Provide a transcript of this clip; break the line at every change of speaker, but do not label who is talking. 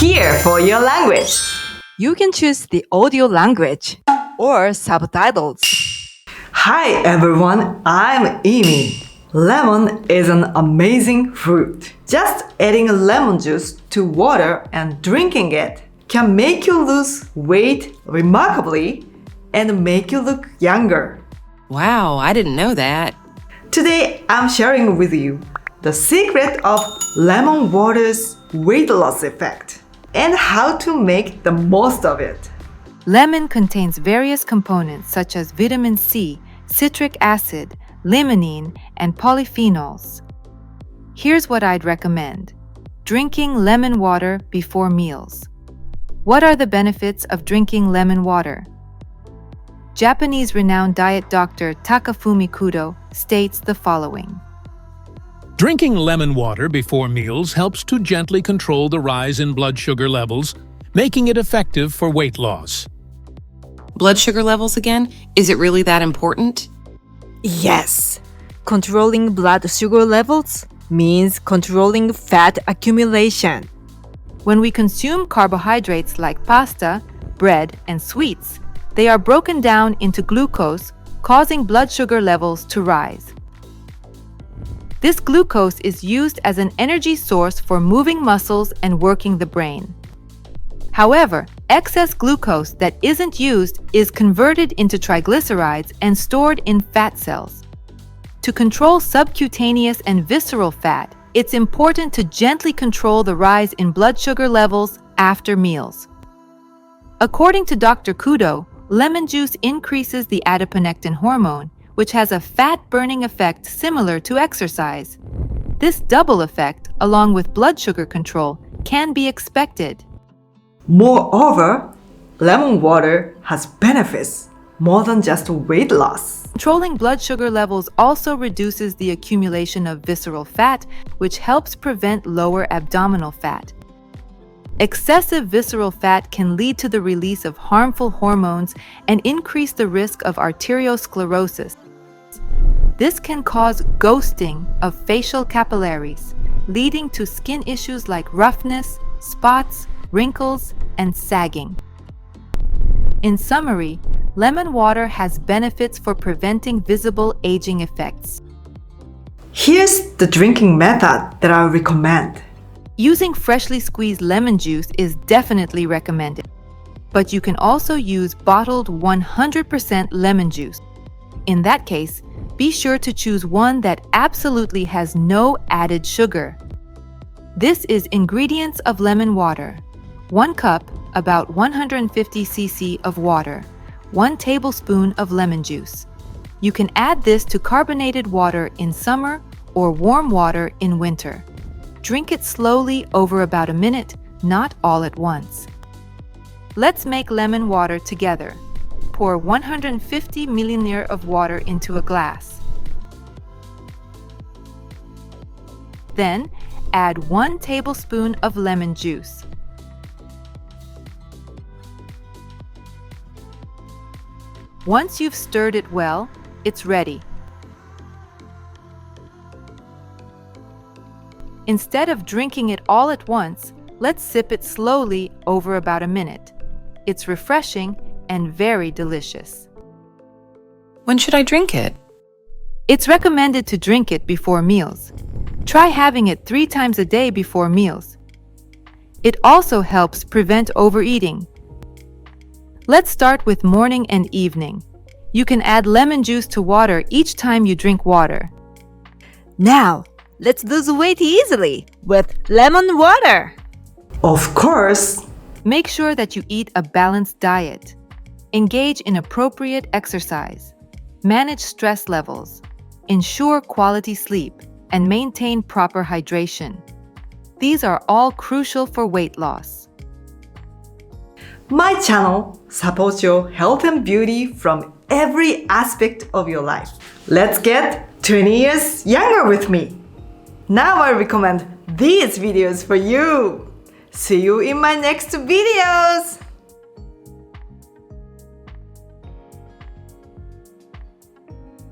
here for your language.
You can choose the audio language or subtitles.
Hi everyone, I'm Amy. Lemon is an amazing fruit. Just adding lemon juice to water and drinking it can make you lose weight remarkably and make you look younger.
Wow, I didn't know that.
Today, I'm sharing with you the secret of lemon water's weight loss effect and how to make the most of it.
Lemon contains various components such as vitamin C, citric acid, limonene, and polyphenols. Here's what I'd recommend. Drinking lemon water before meals. What are the benefits of drinking lemon water? Japanese renowned diet doctor Takafumi Kudo states the following.
Drinking lemon water before meals helps to gently control the rise in blood sugar levels, making it effective for weight loss.
Blood sugar levels again? Is it really that important?
Yes! Controlling blood sugar levels means controlling fat accumulation. When we consume carbohydrates like pasta, bread, and sweets, they are broken down into glucose, causing blood sugar levels to rise. This glucose is used as an energy source for moving muscles and working the brain. However, excess glucose that isn't used is converted into triglycerides and stored in fat cells. To control subcutaneous and visceral fat, it's important to gently control the rise in blood sugar levels after meals. According to Dr. Kudo, lemon juice increases the adiponectin hormone, which has a fat-burning effect similar to exercise. This double effect, along with blood sugar control, can be expected.
Moreover, lemon water has benefits more than just weight loss.
Controlling blood sugar levels also reduces the accumulation of visceral fat, which helps prevent lower abdominal fat. Excessive visceral fat can lead to the release of harmful hormones and increase the risk of arteriosclerosis. This can cause ghosting of facial capillaries, leading to skin issues like roughness, spots, wrinkles, and sagging. In summary, lemon water has benefits for preventing visible aging effects.
Here's the drinking method that I recommend.
Using freshly squeezed lemon juice is definitely recommended, but you can also use bottled 100% lemon juice. In that case, be sure to choose one that absolutely has no added sugar. This is ingredients of lemon water. 1 cup, about 150 cc of water, 1 tablespoon of lemon juice. You can add this to carbonated water in summer or warm water in winter. Drink it slowly over about a minute, not all at once. Let's make lemon water together. Pour 150 milliliters of water into a glass. Then, add 1 tablespoon of lemon juice. Once you've stirred it well, it's ready. Instead of drinking it all at once, let's sip it slowly over about a minute. It's refreshing and very delicious.
When should I drink it?
It's recommended to drink it before meals. Try having it 3 times a day before meals. It also helps prevent overeating. Let's start with morning and evening. You can add lemon juice to water each time you drink water.
Now, let's lose weight easily with lemon water.
Of course,
Make sure that you eat a balanced diet. Engage in appropriate exercise. Manage stress levels. Ensure quality sleep and maintain proper hydration. These are all crucial for weight loss.
my channel supports your health and beauty from every aspect of your life. Let's get 20 years younger with me. Now I recommend these videos for you. See you in my next videos.